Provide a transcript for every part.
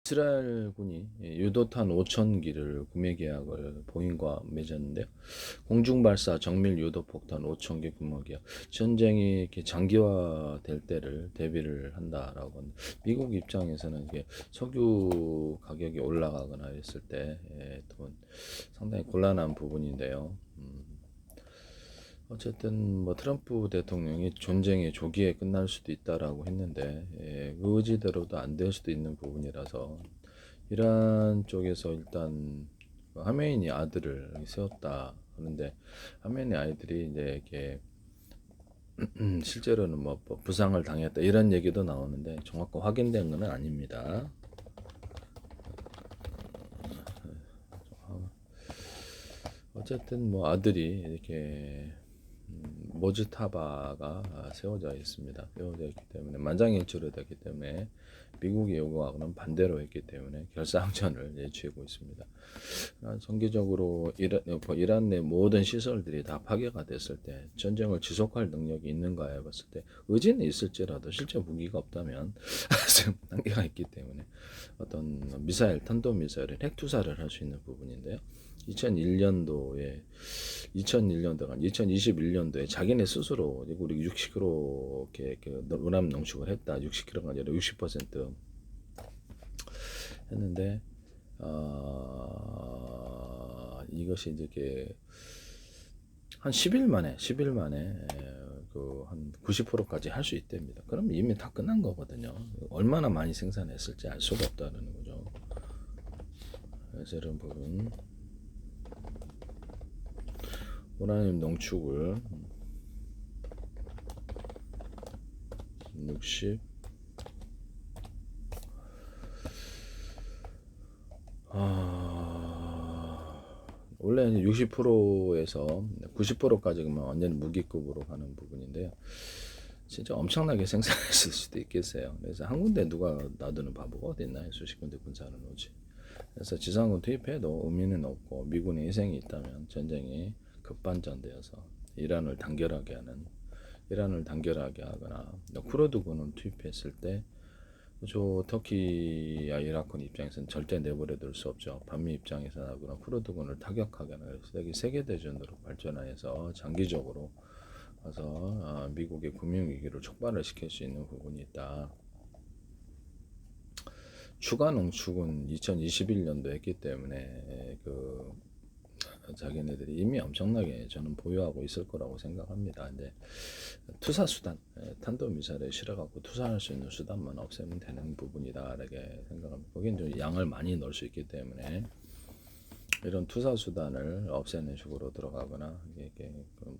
이스라엘군이 유도탄 5,000기를 구매 계약을 보잉과 맺었는데요. 공중발사 정밀 유도폭탄 5,000개 구매 계약. 전쟁이 이렇게 장기화될 때를 대비를 한다라고 합니다. 미국 입장에서는 이게 석유 가격이 올라가거나 했을 때 또 상당히 곤란한 부분인데요. 어쨌든 뭐 트럼프 대통령이 전쟁이 조기에 끝날 수도 있다라고 했는데 그 의지대로도 안 될 수도 있는 부분이라서 이란 쪽에서 일단 하메인이 아들을 세웠다 하는데 하메인의 아이들이 이제 이렇게 실제로는 뭐 부상을 당했다 이런 얘기도 나오는데 정확히 확인된 건 아닙니다. 어쨌든 뭐 아들이 이렇게 모즈타바가 세워져 있습니다. 세워져 있기 때문에 만장일치로 됐기 때문에 미국이 요구하고는 반대로 했기 때문에 결사항전을 예치하고 있습니다. 정기적으로 이란 내 모든 시설들이 다 파괴가 됐을 때 전쟁을 지속할 능력이 있는가 해봤을 때 의지는 있을지라도 실제 무기가 없다면 한계가 있기 때문에 어떤 미사일, 탄도미사일을 핵투사를 할 수 있는 부분인데요. 2021년도에 자기네 스스로 우리 60kg 이렇게 우람 농축을 했다. 60kg가 아니라 60% 했는데 이것이 이제 한 10일 만에 그 한 90%까지 할 수 있답니다. 그러면 이미 다 끝난 거거든요. 얼마나 많이 생산했을지 알 수가 없다는 거죠. 그래서 이런 부분 우라늄 농축을 60 원래 60%에서 90%까지만 완전 무기급으로 가는 부분인데요. 진짜 엄청나게 생산했을 수도 있겠어요. 그래서 한 군데 누가 놔두는 바보가 어디 있나요? 수십 군데 군사를 놓지. 그래서 지상군 투입해도 의미는 없고 미군의 희생이 있다면 전쟁이 급반전되어서 이란을 단결하게 하거나 쿠르드군을 투입했을 때 터키와 이라크군 입장에서는 절대 내버려 둘 수 없죠. 반미 입장에서는 하거나 쿠르드군을 타격하거나 해서 세계대전으로 발전해서 장기적으로 가서 미국의 금융위기를 촉발을 시킬 수 있는 부분이 있다. 추가 농축은 2021년도 했기 때문에 자기네들이 이미 엄청나게 저는 보유하고 있을 거라고 생각합니다. 근데 투사 수단, 탄도미사일에 실어갖고 투사할 수 있는 수단만 없애면 되는 부분이다 이렇게 생각합니다. 거긴 좀 양을 많이 넣을 수 있기 때문에 이런 투사 수단을 없애는 식으로 들어가거나 이게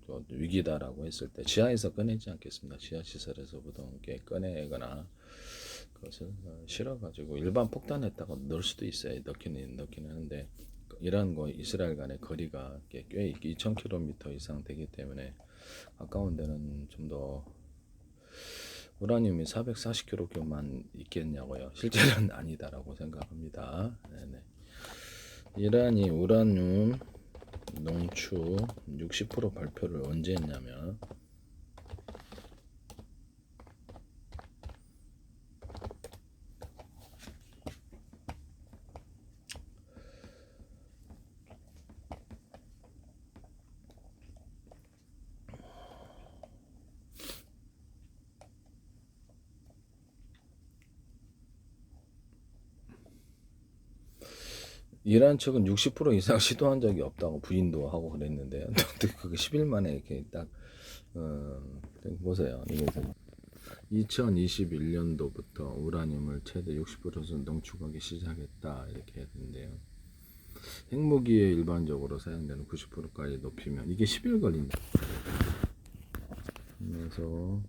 또 위기다라고 했을 때 지하에서 꺼내지 않겠습니다. 지하 시설에서부터 이렇게 꺼내거나 그것을 실어가지고 일반 폭탄에다가 넣을 수도 있어요. 넣기는 하는데 이란과 이스라엘 간의 거리가 꽤 2,000km 이상 되기 때문에 가까운 데는 좀 더 우라늄이 440kg만 있겠냐고요. 실제로는 아니다라고 생각합니다. 네네. 이란이 우라늄 농축 60% 발표를 언제 했냐면 이란 측은 60% 이상 시도한 적이 없다고 부인도 하고 그랬는데요. 그게 10일 만에 이렇게 딱 보세요. 이게 2021년도부터 우라늄을 최대 60% 농축하기 시작했다 이렇게 했는데요. 핵무기에 일반적으로 사용되는 90%까지 높이면 이게 10일 걸린다. 그래서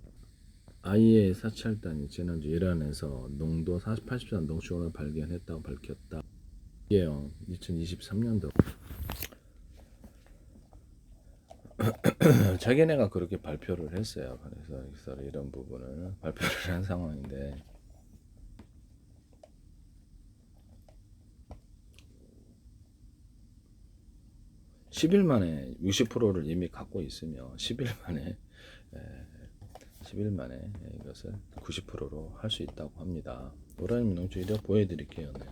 IAEA 사찰단이 지난주 이란에서 농도 80% 농축을 발견했다고 밝혔다. 이게요, 2023년도 자기네가 그렇게 발표를 했어요. 그래서 이런 부분을 발표를 한 상황인데 10일 만에 60%를 이미 갖고 있으며 10일 만에 이것을 90%로 할 수 있다고 합니다. 우라늄 농축 이제 보여드릴게요. 네.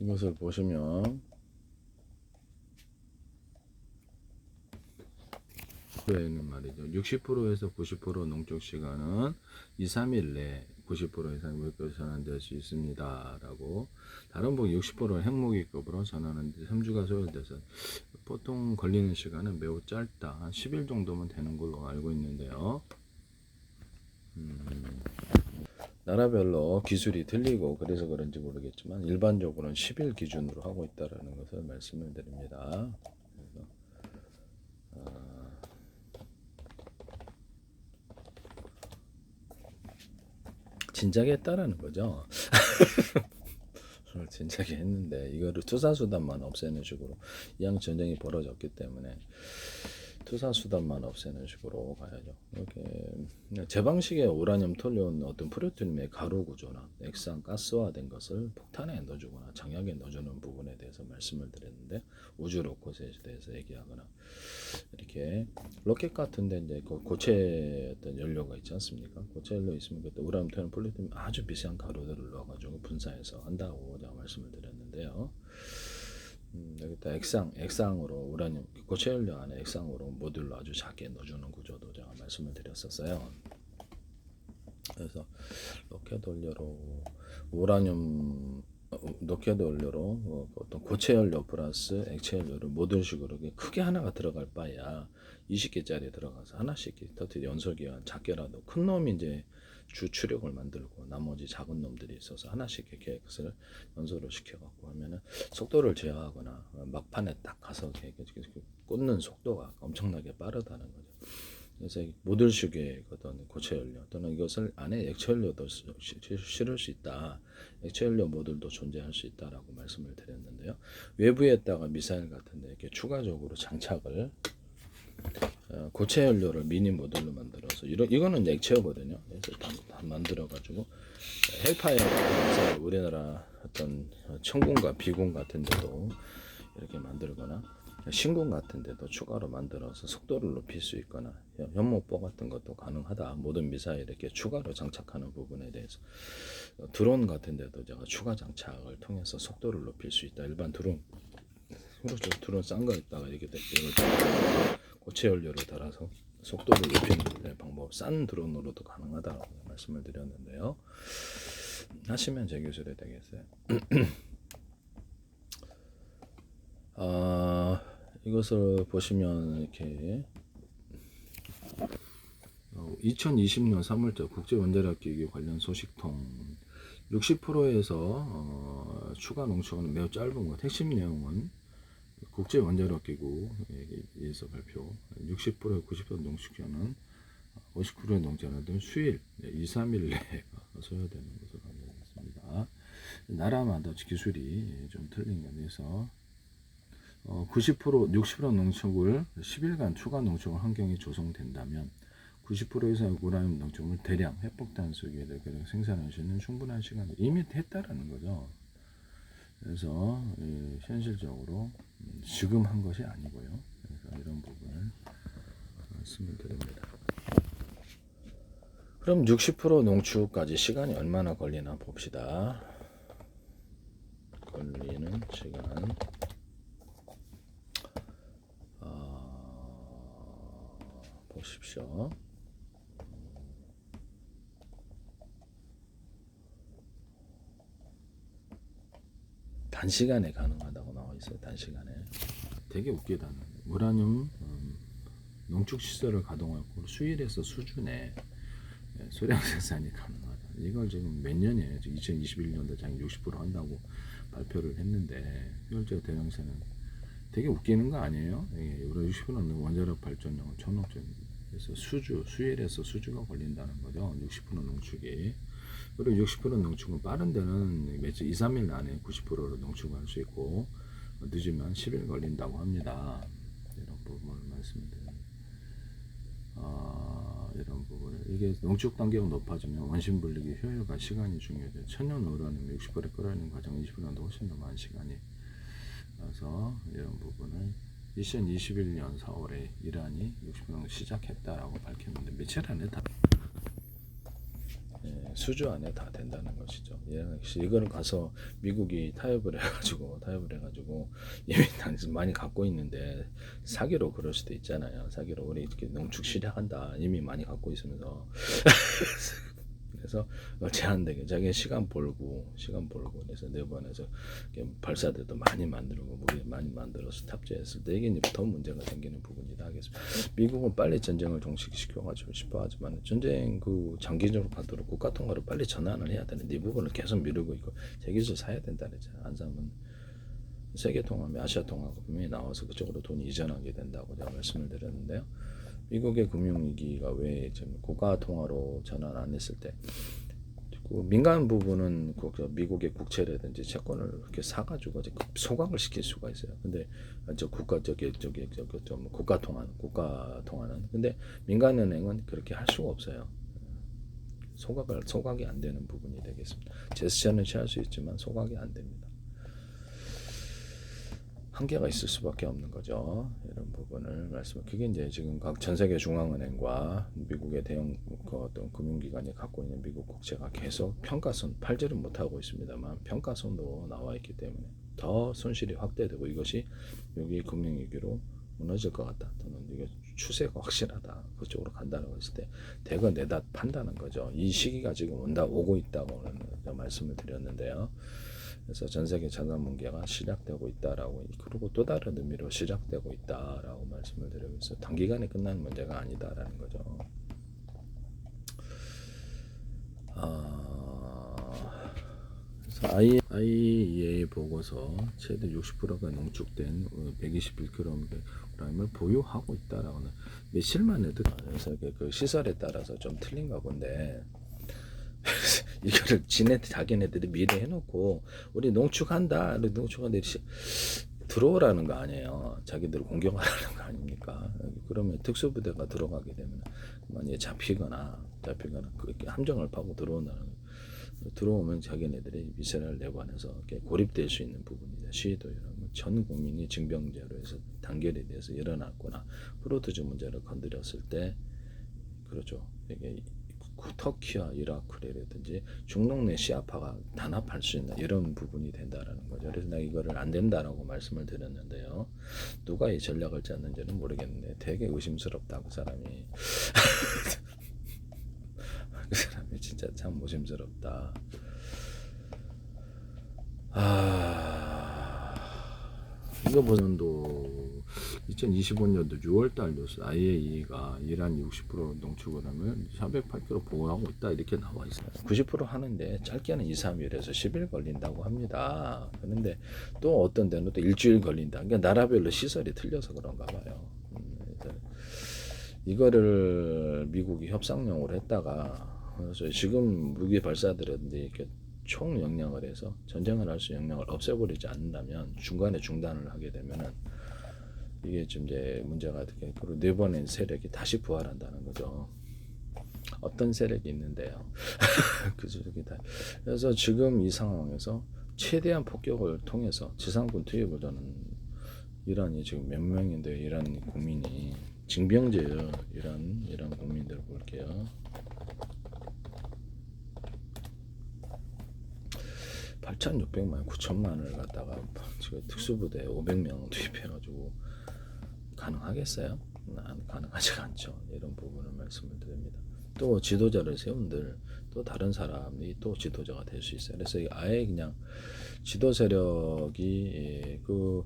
이것을 보시면 후에는 말이죠. 60%에서 90% 농축 시간은 2, 3일 내에 90% 이상 물결 전환될 수 있습니다. 라고 다른 복 60%는 핵모기급으로 전환하는데 3주가 소요돼서 보통 걸리는 시간은 매우 짧다. 한 10일 정도면 되는 걸로 알고 있는데요. 나라별로 기술이 틀리고 그래서 그런지 모르겠지만 일반적으로는 10일 기준으로 하고 있다는 것을 말씀을 드립니다. 그래서 진작에 했다라는 거죠. 진작에 했는데 이거를 투사수단만 없애는 식으로 이양 전쟁이 벌어졌기 때문에 투사수단만 없애는 식으로 가야죠. 이렇게 제 방식의 우라늄 톨륨 어떤 프루토늄의 가루 구조나 액상 가스화된 것을 폭탄에 넣어주거나 장약에 넣어주는 부분에 대해서 말씀을 드렸는데 우주 로켓에 대해서 얘기하거나 이렇게 로켓 같은데 이제 고체 어떤 연료가 있지 않습니까? 고체 연료 있으면 그때 우라늄 톨륨 플루토늄 아주 미세한 가루들을 넣어가지고 분사해서 한다고 제가 말씀을 드렸는데요. 여기다 액상으로 우라늄 고체 연료 안에 액상으로 모듈로 아주 작게 넣어주는 구조도 제가 말씀을 드렸었어요. 그래서 로켓 연료로 우라늄 로켓 연료로 어떤 고체 연료 플러스 액체 연료를 모듈식으로 크게 하나가 들어갈 바에야 20개짜리 들어가서 하나씩 터트 연소기가 작게라도 큰 놈이 이제 주 추력을 만들고 나머지 작은 놈들이 있어서 하나씩 이렇게 그것을 연소를 시켜갖고 하면은 속도를 제어하거나 막판에 딱 가서 꽂는 속도가 엄청나게 빠르다는 거죠. 그래서 모듈식의 어떤 고체 연료 또는 이것을 안에 액체 연료도 실을 수 있다. 액체 연료 모듈도 존재할 수 있다라고 말씀을 드렸는데요. 외부에다가 미사일 같은데 이렇게 추가적으로 장착을 고체 연료를 미니 모듈로 만들어서 이거는 액체거든요. 그래서 다 만들어 가지고 헬파이어 같은 우리나라 어떤 천군과 비군 같은 데도 이렇게 만들거나 신군 같은 데도 추가로 만들어서 속도를 높일 수 있거나 현목보 같은 것도 가능하다. 모든 미사일 이렇게 추가로 장착하는 부분에 대해서 드론 같은 데도 제가 추가 장착을 통해서 속도를 높일 수 있다. 일반 드론 싼 거 있다가 이렇게 이걸 고체 연료를 달아서 속도를 높이는 방법 싼 드론으로도 가능하다고 말씀을 드렸는데요. 하시면 제 기술이 되겠어요. 이것을 보시면 이렇게 2020년 3월자 국제원자력기구 관련 소식통 60%에서 추가 농축은 매우 짧은 것. 핵심 내용은 국제원자력기구에서 발표 60%에 90% 농축량은 59%의 농장은 수일 2, 3일 내에 소요되는 것으로 알려졌습니다. 나라마다 기술이 좀 틀린 면에서 90%, 60% 농축을 10일간 추가 농축을 환경이 조성된다면 90% 이상의 우라늄 농축을 대량 핵폭탄 속에 생산할 수 있는 충분한 시간을 이미 했다라는 거죠. 그래서 현실적으로 지금 한 것이 아니고요. 그래서 이런 부분을 말씀을 드립니다. 그럼 60% 농축까지 시간이 얼마나 걸리나 봅시다. 걸리는 시간 보십시오. 단시간에 가능하다고 나와 있어요. 단시간에. 되게 웃기다는 우라늄 농축 시설을 가동하고 수일에서 수준의 소량 생산이 가능하다. 이걸 지금 몇 년에 2021년도 장 60% 한다고 발표를 했는데 효율적 대응세는 되게 웃기는 거 아니에요? 우리 60%는 원자력 발전량은 천억전에서 수일에서 수주가 걸린다는 거죠. 60% 농축이. 그리고 60% 농축은 빠른 데는 며칠 2, 3일 안에 90%로 농축할 수 있고 늦으면 10일 걸린다고 합니다. 이런 부분을 말씀드립니다. 이런 부분을 이게 농축 단계가 높아지면 원심 분리기 효율과 시간이 중요해요. 천연 우라늄 60%를 끌어내는 과정 20%도 훨씬 더 많은 시간이 그래서 이런 부분을 2021년 4월에 이란이 60% 시작했다라고 밝혔는데 며칠 안에 다 수주 안에 다 된다는 것이죠. 이거를 가서 미국이 타협을 해가지고 이미 당신 많이 갖고 있는데 사기로 그럴 수도 있잖아요. 사기로 우리 이렇게 농축 시작한다 이미 많이 갖고 있으면서 그래서 제한되게 자기 시간 벌고 그래서 내보내서 발사대도 많이 만들고 무기 많이 만들어서 탑재했을 때 이게 더 문제가 생기는 부분이다 하겠습니다. 미국은 빨리 전쟁을 종식시켜가지고 싶어 하지만 전쟁 그 장기적으로 가도록 국가 통화로 빨리 전환을 해야 되는데 이 부분을 계속 미루고 있고 세계에서 사야 된다 그랬잖아요. 안 사면 세계 통화면 아시아 통화가 분명히 나와서 그쪽으로 돈이 이전하게 된다고 제가 말씀을 드렸는데요. 미국의 금융위기가 왜 지금 국가 통화로 전환 안 했을 때 그 민간 부분은 미국의 국채라든지 채권을 이렇게 사가지고 소각을 시킬 수가 있어요. 근데 저 국가 국가 통화는 근데 민간은행은 그렇게 할 수가 없어요. 소각이 안 되는 부분이 되겠습니다. 제스처는 취할 수 있지만 소각이 안 됩니다. 한계가 있을 수밖에 없는 거죠. 이런 부분을 그게 이제 지금 각 전 세계 중앙은행과 미국의 대형 어떤 금융기관이 갖고 있는 미국 국채가 계속 평가손 팔지를 못하고 있습니다만 평가손도 나와 있기 때문에 더 손실이 확대되고 이것이 여기 금융위기로 무너질 것 같다. 또는 이게 추세가 확실하다. 그쪽으로 간다는 것일 때 대거 내다 판다는 거죠. 이 시기가 지금 오고 있다고 말씀을 드렸는데요. 그래서 전 세계 자산 붕괴가 시작되고 있다라고 그리고 또 다른 의미로 시작되고 있다라고 말씀을 드리고 있어요. 단기간에 끝나는 문제가 아니다라는 거죠. 그래서 IEA 보고서 최대 60%가 농축된 121kg을 보유하고 있다라고는 며칠만 해도 그래서 그 시설에 따라서 좀 틀린가 본데. 이거를 자기네들이 미리 해놓고 우리 농축한다 들어오라는 거 아니에요. 자기들 공격하라는 거 아닙니까? 그러면 특수부대가 들어가게 되면 만약에 잡히거나 함정을 파고 들어오면 자기네들이 미사일을 내관해서 고립될 수 있는 부분이다. 시위도 이런 전 국민이 징병제로 해서 단결에 대해서 일어났거나 프로드즈 문제를 건드렸을 때 그렇죠. 이게 터키와 이라크라든지 중동 내 시아파가 단합할 수 있는 이런 부분이 된다라는 거죠. 그래서 내가 이거를 안 된다라고 말씀을 드렸는데요. 누가 이 전략을 짰는지는 모르겠는데 되게 의심스럽다 그 사람이. 그 사람이 진짜 참 의심스럽다. 이거 보면도 2025년도 6월달 뉴스 IAEA가 이란 60% 농축을 하면 408kg 보호하고 있다 이렇게 나와 있어요. 90% 하는데 짧게는 2, 3일에서 10일 걸린다고 합니다. 그런데 또 어떤 데는 또 일주일 걸린다. 그러니까 나라별로 시설이 틀려서 그런가 봐요. 이거를 미국이 협상용으로 했다가 그래서 지금 무기 발사들은 이렇게 총 역량을 해서 전쟁을 할 수 역량을 없애버리지 않는다면 중간에 중단을 하게 되면은 이게 좀 이제 문제가 되게 그리고 네 번의 세력이 다시 부활한다는 거죠. 어떤 세력이 있는데요. 그래서 지금 이 상황에서 최대한 폭격을 통해서 지상군 투입을 저는 이란이 지금 몇 명인데 이란 국민이 징병제예요. 이란 국민들 볼게요. 8,600만, 9천만을 갖다가 지금 특수부대 500명 투입해가지고 가능하겠어요? 가능하지 않죠. 이런 부분을 말씀을 드립니다. 또 지도자를 세운들 또 다른 사람이 또 지도자가 될 수 있어요. 그래서 아예 그냥 지도 세력이 그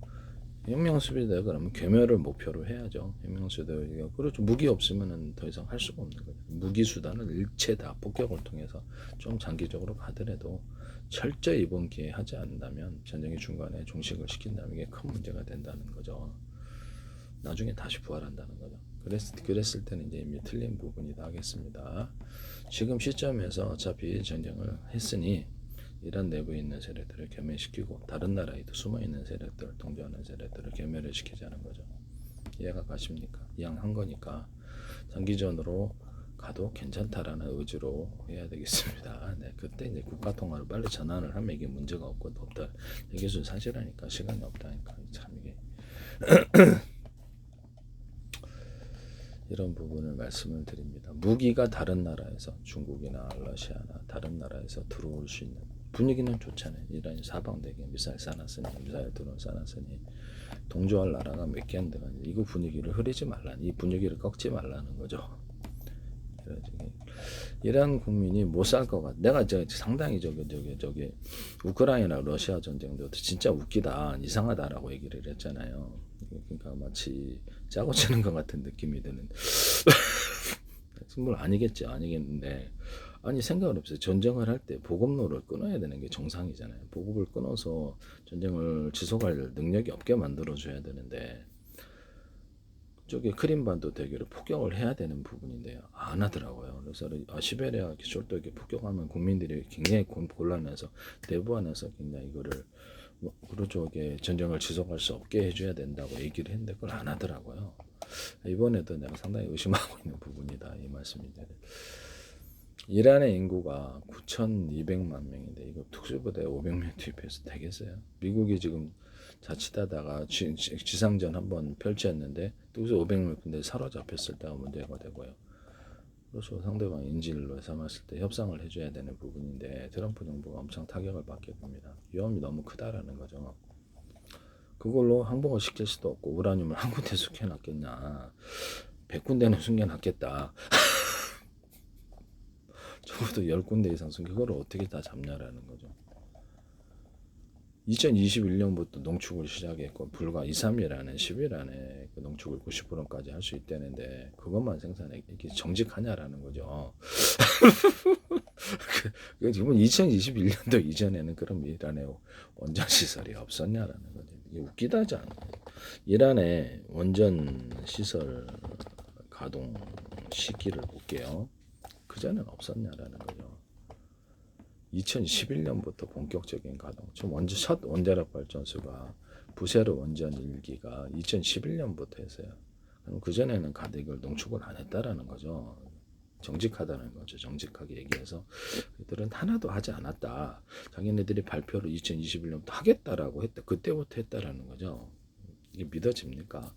혁명수비대 그러면 괴멸을 목표로 해야죠. 혁명수비대가 그렇죠. 무기 없으면은 더 이상 할 수가 없는 거죠. 무기 수단을 일체 다 폭격을 통해서 좀 장기적으로 가더라도 철저히 이번 기회에 하지 않는다면 전쟁의 중간에 종식을 시킨다면 이게 큰 문제가 된다는 거죠. 나중에 다시 부활한다는 거죠. 그랬을 때는 이제 이미 틀린 부분이다 하겠습니다. 지금 시점에서 어차피 전쟁을 했으니 이란 내부에 있는 세력들을 괴멸시키고 다른 나라에도 숨어있는 세력들을 통제하는 세력들을 괴멸을 시키자는 거죠. 이해가 가십니까? 이왕 한 거니까 장기전으로 가도 괜찮다라는 의지로 해야 되겠습니다. 네, 그때 이제 국가 통화로 빨리 전환을 하면 이게 문제가 없다. 이게 사실하니까 시간이 없다니까 참 이게 이런 부분을 말씀을 드립니다. 무기가 다른 나라에서 중국이나 러시아나 다른 나라에서 들어올 수 있는 분위기는 좋잖아요. 이란이 사방대게 미사일 쏴놨으니 미사일 드론 쏴놨으니 동조할 나라가 몇 개 안 돼가지고 이거 분위기를 흐리지 말라는 이 분위기를 꺾지 말라는 거죠. 이란 국민이 못 살 것 같아. 내가 상당히 저기 우크라이나 러시아 전쟁도 진짜 웃기다 이상하다라고 얘기를 했잖아요. 그러니까 마치 짜고 치는 것 같은 느낌이 드는. 물론 아니겠는데 아니 생각을 없어요. 전쟁을 할 때 보급로를 끊어야 되는 게 정상이잖아요. 보급을 끊어서 전쟁을 지속할 능력이 없게 만들어줘야 되는데 저기 크림반도 대교를 폭격을 해야 되는 부분인데요. 안 하더라고요. 그래서 시베리아 기술도에 폭격하면 국민들이 굉장히 곤란해서 내부 안에서 굉장히 이거를 그러죠. 전쟁을 지속할 수 없게 해줘야 된다고 얘기를 했는데 그걸 안 하더라고요. 이번에도 내가 상당히 의심하고 있는 부분이다 이 말씀인데 이란의 인구가 9,200만 명인데 이거 특수부대에 500명 투입해서 되겠어요? 미국이 지금 자칫하다가 지상전 한번 펼쳤는데 여기서 500명 군대 사로잡혔을 때가 문제가 되고요. 그래서 상대방 인질로 삼았을 때 협상을 해줘야 되는 부분인데 트럼프 정부가 엄청 타격을 받게 됩니다. 위험이 너무 크다라는 거죠. 그걸로 항복을 시킬 수도 없고 우라늄을 한 군데 숨겨놨겠냐 100군데는 숨겨놨겠다. 적어도 10군데 이상 숨겨 그걸 어떻게 다 잡냐라는 거죠. 2021년부터 농축을 시작했고 불과 2, 3일 안에 10일 안에 그 농축을 90%까지 할 수 있다는데 그것만 생산해 이게 정직하냐라는 거죠. 지금 2021년도 이전에는 그럼 이란에 원전 시설이 없었냐라는 거죠. 이게 웃기다지 않아요. 이란의 원전 시설 가동 시기를 볼게요. 그전엔 없었냐라는 거죠. 2011년부터 본격적인 가동. 첫 원자력 발전소가 부세르 원전 1기가 2011년부터 했어요. 그럼 그전에는 가덕을 농축을 안 했다라는 거죠. 정직하다는 거죠. 정직하게 얘기해서 그들은 하나도 하지 않았다. 자기네들이 발표를 2021년부터 하겠다라고 했다. 그때부터 했다라는 거죠. 이게 믿어집니까?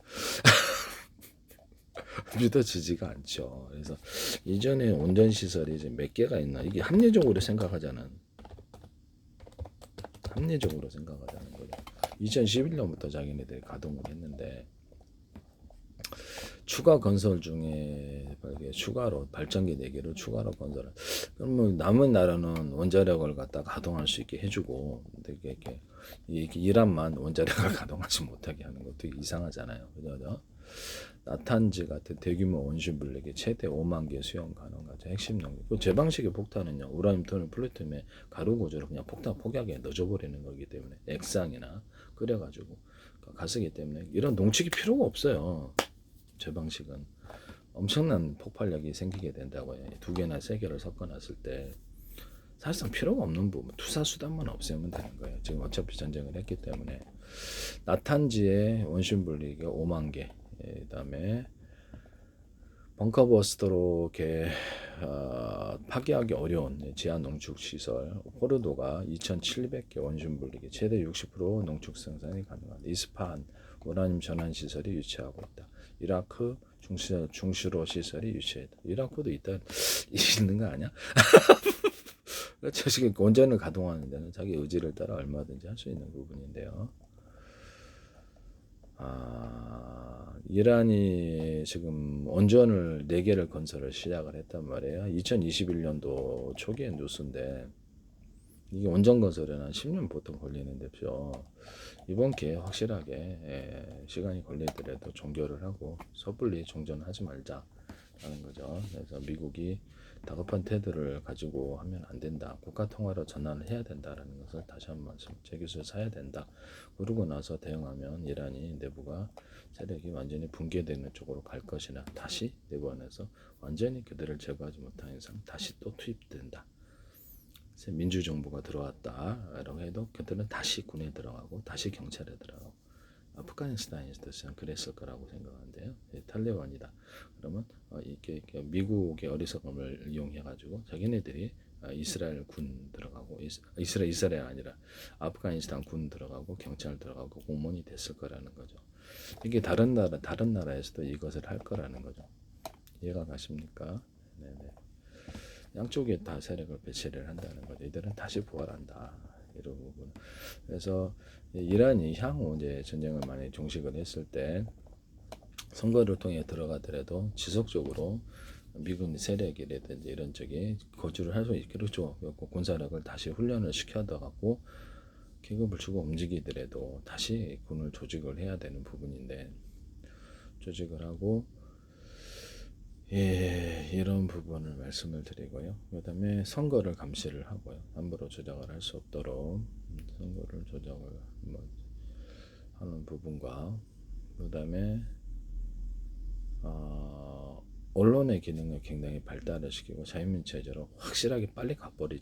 믿어지지가 않죠. 그래서 이전에 원전 시설이 이제 몇 개가 있나 이게 합리적으로 생각하자는 거죠. 2011년부터 자기네들이 가동을 했는데 추가 건설 중에 추가로 발전기 4개를 추가로 건설을 그럼 뭐 남은 나라는 원자력을 갖다 가동할 수 있게 해주고 이게 이란만 원자력을 가동하지 못하게 하는 것도 이상하잖아요. 그죠? 나탄즈 같은 대규모 원심 분리기 최대 5만 개 수용 가능한 핵심 능력. 그 제 방식의 폭탄은요. 우라늄 토늄 플루토늄의 가루 구조를 그냥 폭탄 폭약에 넣어줘버리는 거기 때문에 액상이나 끓여가지고 가스기 때문에 이런 농축이 필요가 없어요. 제 방식은 엄청난 폭발력이 생기게 된다고 해요. 2개나 3개를 섞어놨을 때 사실상 필요가 없는 부분 투사 수단만 없애면 되는 거예요. 지금 어차피 전쟁을 했기 때문에 나탄지의 원심 분리기가 5만 개 그다음에 벙커버스터로 이렇게 파괴하기 어려운 지하 농축 시설 포르도가 2,700개 원심 분리기 최대 60% 농축 생산이 가능한 이스파한 우라늄 전환 시설이 유치하고 있다. 이라크 중시로 시설이 유치했다. 이라크도 있는 거 아니야? 자식이 원전을 가동하는 데는 자기 의지를 따라 얼마든지 할 수 있는 부분인데요. 이란이 지금 원전을 4개를 건설을 시작을 했단 말이에요. 2021년도 초기에 뉴스인데 이게 원전 건설에는 한 10년 보통 걸리는데요. 이번 기회에 확실하게 시간이 걸리더라도 종결을 하고 섣불리 종전하지 말자라는 거죠. 그래서 미국이 다급한 태도를 가지고 하면 안 된다. 국가 통화로 전환을 해야 된다라는 것을 다시 한 번 제기소에서 해야 된다. 그러고 나서 대응하면 이란이 내부가 세력이 완전히 붕괴되는 쪽으로 갈 것이나 다시 내부 안에서 완전히 그들을 제거하지 못한 이상 다시 또 투입된다. 민주정부가 들어왔다라고 해도 그들은 다시 군에 들어가고 다시 경찰에 들어가고 아프가니스탄이었으면 그랬을 거라고 생각하는데요. 탈레반이다. 그러면 이렇게 미국의 어리석음을 이용해 가지고 자기네들이 이스라엘 군 들어가고 이스라엘 아니라 아프가니스탄 군 들어가고 경찰 들어가고 공무원이 됐을 거라는 거죠. 이게 다른 나라에서도 이것을 할 거라는 거죠. 이해가 가십니까? 네네. 양쪽에 다 세력을 배치를 한다는 거죠. 이들은 다시 부활한다. 이런 부분. 그래서 이란이 향후 이제 전쟁을 많이 종식을 했을 때 선거를 통해 들어가더라도 지속적으로 미군 세력이라든지 이런 쪽에 거주를 할 수 있게 그렇죠. 군사력을 다시 훈련을 시켜가고 계급을 주고 움직이더라도 다시 군을 조직을 해야 되는 부분인데 조직을 하고 이런 부분을 말씀을 드리고요. 그 다음에 선거를 감시를 하고요. 함부로 조작을 할 수 없도록 선거를 조작을 하는 부분과 그 다음에 언론의 기능을 굉장히 발달을 시키고 자유민주체제로 확실하게 빨리 가버리죠.